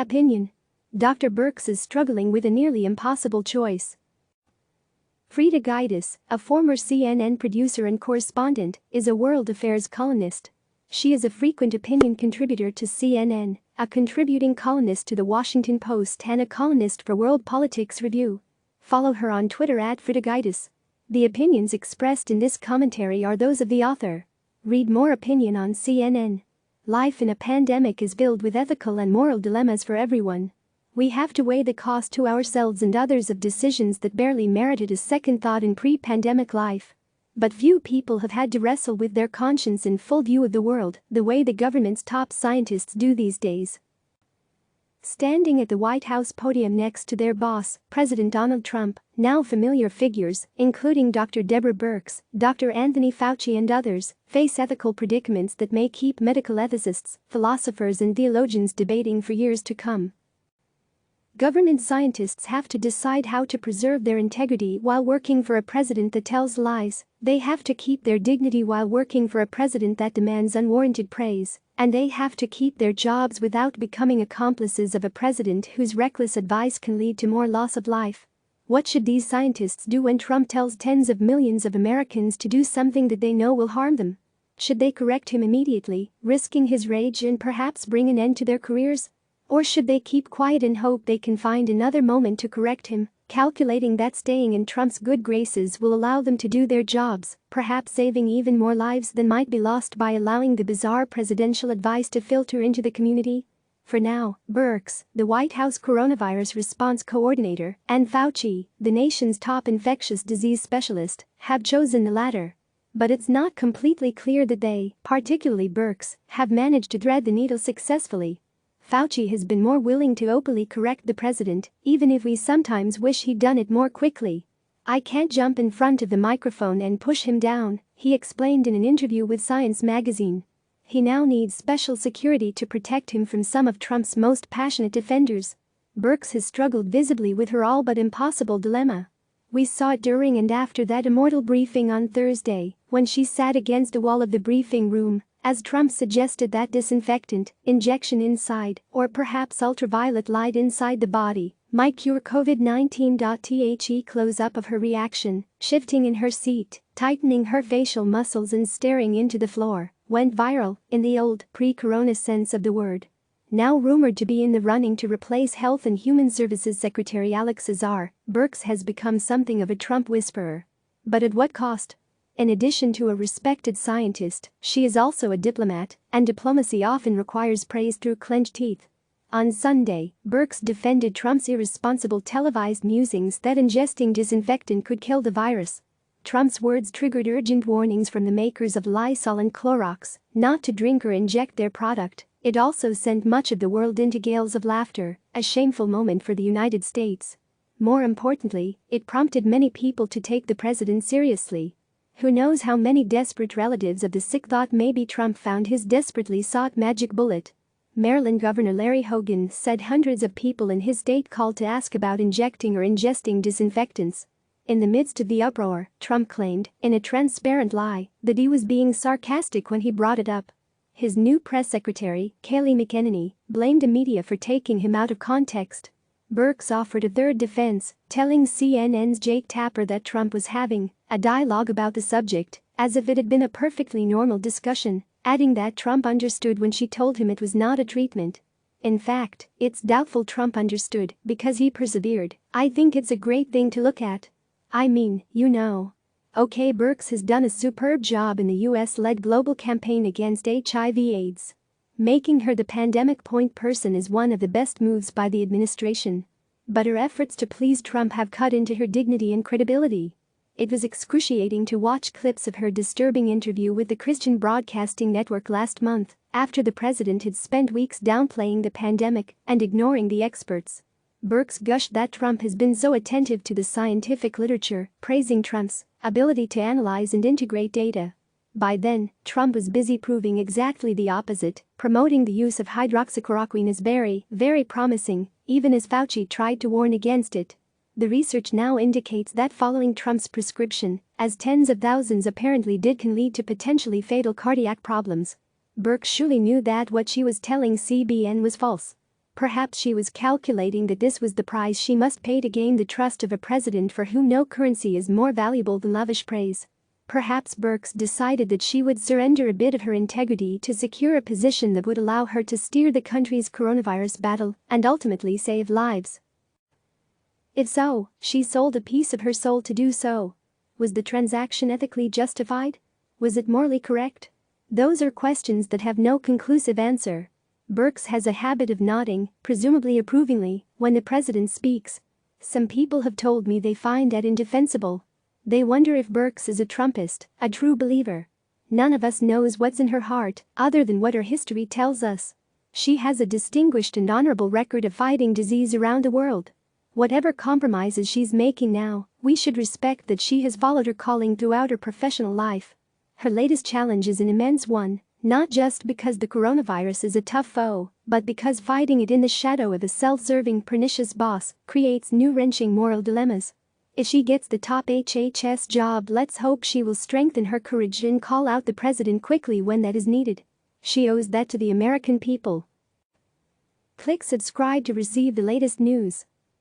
Opinion. Dr. Birx is struggling with a nearly impossible choice. Predicaments, a former CNN producer and correspondent, is a world affairs columnist. She is a frequent opinion contributor to CNN, a contributing columnist to The Washington Post and a columnist for World Politics Review. Follow her on Twitter @Predicaments. The opinions expressed in this commentary are those of the author. Read more opinion on CNN. Life in a pandemic is filled with ethical and moral dilemmas for everyone. We have to weigh the cost to ourselves and others of decisions that barely merited a second thought in pre-pandemic life. But few people have had to wrestle with their conscience in full view of the world the way the government's top scientists do these days. Standing at the White House podium next to their boss, President Donald Trump, now familiar figures, including Dr. Deborah Birx, Dr. Anthony Fauci and others, face ethical predicaments that may keep medical ethicists, philosophers and theologians debating for years to come. Government scientists have to decide how to preserve their integrity while working for a president that tells lies. They have to keep their dignity while working for a president that demands unwarranted praise. And they have to keep their jobs without becoming accomplices of a president whose reckless advice can lead to more loss of life. What should these scientists do when Trump tells tens of millions of Americans to do something that they know will harm them? Should they correct him immediately, risking his rage and perhaps bring an end to their careers? Or should they keep quiet and hope they can find another moment to correct him, calculating that staying in Trump's good graces will allow them to do their jobs, perhaps saving even more lives than might be lost by allowing the bizarre presidential advice to filter into the community? For now, Birx, the White House coronavirus response coordinator, and Fauci, the nation's top infectious disease specialist, have chosen the latter. But it's not completely clear that they, particularly Birx, have managed to thread the needle successfully. Fauci has been more willing to openly correct the president, even if we sometimes wish he'd done it more quickly. "I can't jump in front of the microphone and push him down," he explained in an interview with Science magazine. He now needs special security to protect him from some of Trump's most passionate defenders. Birx has struggled visibly with her all but impossible dilemma. We saw it during and after that immortal briefing on Thursday, when she sat against the wall of the briefing room, as Trump suggested that disinfectant, injection inside, or perhaps ultraviolet light inside the body, might cure COVID-19. The close-up of her reaction, shifting in her seat, tightening her facial muscles and staring into the floor, went viral, in the old, pre-corona sense of the word. Now rumored to be in the running to replace Health and Human Services Secretary Alex Azar, Birx has become something of a Trump whisperer. But at what cost? In addition to a respected scientist, she is also a diplomat, and diplomacy often requires praise through clenched teeth. On Sunday, Birx defended Trump's irresponsible televised musings that ingesting disinfectant could kill the virus. Trump's words triggered urgent warnings from the makers of Lysol and Clorox not to drink or inject their product. It also sent much of the world into gales of laughter, a shameful moment for the United States. More importantly, it prompted many people to take the president seriously. Who knows how many desperate relatives of the sick thought maybe Trump found his desperately sought magic bullet. Maryland Governor Larry Hogan said hundreds of people in his state called to ask about injecting or ingesting disinfectants. In the midst of the uproar, Trump claimed, in a transparent lie, that he was being sarcastic when he brought it up. His new press secretary, Kayleigh McEnany, blamed the media for taking him out of context. Birx offered a third defense, telling CNN's Jake Tapper that Trump was having a dialogue about the subject, as if it had been a perfectly normal discussion, adding that Trump understood when she told him it was not a treatment. In fact, it's doubtful Trump understood because he persevered. "I think it's a great thing to look at. I mean, you know." Okay, Birx has done a superb job in the US-led global campaign against HIV/AIDS. Making her the pandemic point person is one of the best moves by the administration. But her efforts to please Trump have cut into her dignity and credibility. It was excruciating to watch clips of her disturbing interview with the Christian Broadcasting Network last month, after the president had spent weeks downplaying the pandemic and ignoring the experts. Birx gushed that Trump has been so attentive to the scientific literature, praising Trump's ability to analyze and integrate data. By then, Trump was busy proving exactly the opposite, promoting the use of hydroxychloroquine as very, very promising, even as Fauci tried to warn against it. The research now indicates that following Trump's prescription, as tens of thousands apparently did, can lead to potentially fatal cardiac problems. Birx surely knew that what she was telling CBN was false. Perhaps she was calculating that this was the price she must pay to gain the trust of a president for whom no currency is more valuable than lavish praise. Perhaps Birx decided that she would surrender a bit of her integrity to secure a position that would allow her to steer the country's coronavirus battle and ultimately save lives. If so, she sold a piece of her soul to do so. Was the transaction ethically justified? Was it morally correct? Those are questions that have no conclusive answer. Birx has a habit of nodding, presumably approvingly, when the president speaks. Some people have told me they find that indefensible. They wonder if Birx is a Trumpist, a true believer. None of us knows what's in her heart, other than what her history tells us. She has a distinguished and honorable record of fighting disease around the world. Whatever compromises she's making now, we should respect that she has followed her calling throughout her professional life. Her latest challenge is an immense one, not just because the coronavirus is a tough foe, but because fighting it in the shadow of a self-serving pernicious boss creates new wrenching moral dilemmas. If she gets the top HHS job, let's hope she will strengthen her courage and call out the president quickly when that is needed. She owes that to the American people. Click subscribe to receive the latest news.